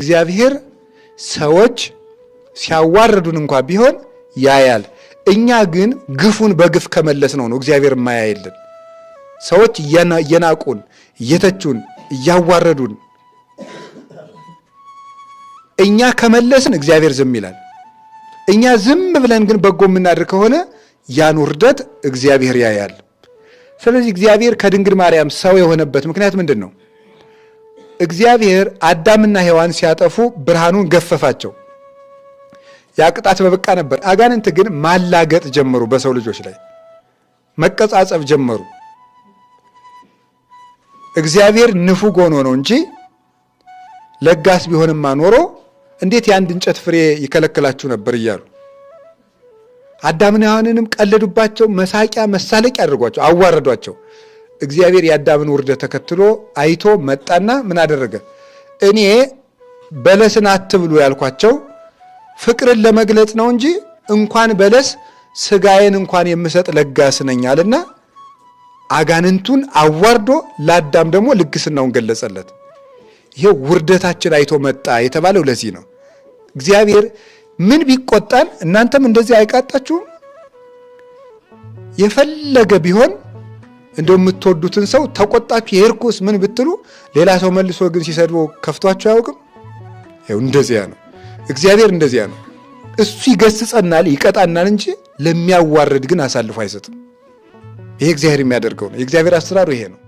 እግዚአብሔር ሰዎች ሲያዋርዱን እንኳን ቢሆን ያያል። እኛ ግን ግፉን በግፍ ከመለስ ነው እግዚአብሔር የማያይልን። ሰዎች እየናቁን እየተቹን እያዋረዱን እኛ ከመለስን እግዚአብሔር ዝም ይላል። እኛ ዝም ብለን ግን በጎ የምናደርግ ከሆነ ያን ውርደት እግዚአብሔር ያያል። ስለዚህ እግዚአብሔር ከድንግል ማርያም ሰው የሆነበት ምክንያት ምንድን ነው? እግዚአብሔር አዳምና ሔዋን ሲያጠፉ ብርሃኑን ገፈፋቸው። ያ ቅጣት በበቃ ነበር። አጋንንት ግን ማላገጥ ጀመሩ፣ በሰው ልጆች ላይ መቀጻጸፍ ጀመሩ። እግዚአብሔር ንፉግ ሆኖ ነው እንጂ ለጋስ ቢሆንማ ኖሮ እንዴት የአንድ እንጨት ፍሬ ይከለክላችሁ ነበር እያሉ አዳምና ሔዋንንም ቀለዱባቸው። መሳቂያ መሳለቂያ አድርጓቸው፣ አዋረዷቸው። እግዚአብሔር የአዳምን ውርደት ተከትሎ አይቶ መጣና ምን አደረገ? እኔ በለስን አትብሉ ያልኳቸው ፍቅርን ለመግለጽ ነው እንጂ እንኳን በለስ ስጋዬን እንኳን የምሰጥ ለጋስ ነኝ አለና አጋንንቱን አዋርዶ ለአዳም ደግሞ ልግስናውን ገለጸለት። ይሄ ውርደታችን አይቶ መጣ የተባለው ለዚህ ነው። እግዚአብሔር ምን ቢቆጣን እናንተም እንደዚህ አይቃጣችሁም? የፈለገ ቢሆን እንደው የምትወዱትን ሰው ተቆጣችሁ የርኩስ ምን ብትሉ ሌላ ሰው መልሶ ግን ሲሰድበው ከፍቷችሁ አያውቅም? ይኸው እንደዚያ ነው እግዚአብሔር፣ እንደዚያ ነው። እሱ ይገስጸናል ይቀጣናል እንጂ ለሚያዋርድ ግን አሳልፎ አይሰጥም። ይሄ እግዚአብሔር የሚያደርገው ነው። የእግዚአብሔር አሰራሩ ይሄ ነው።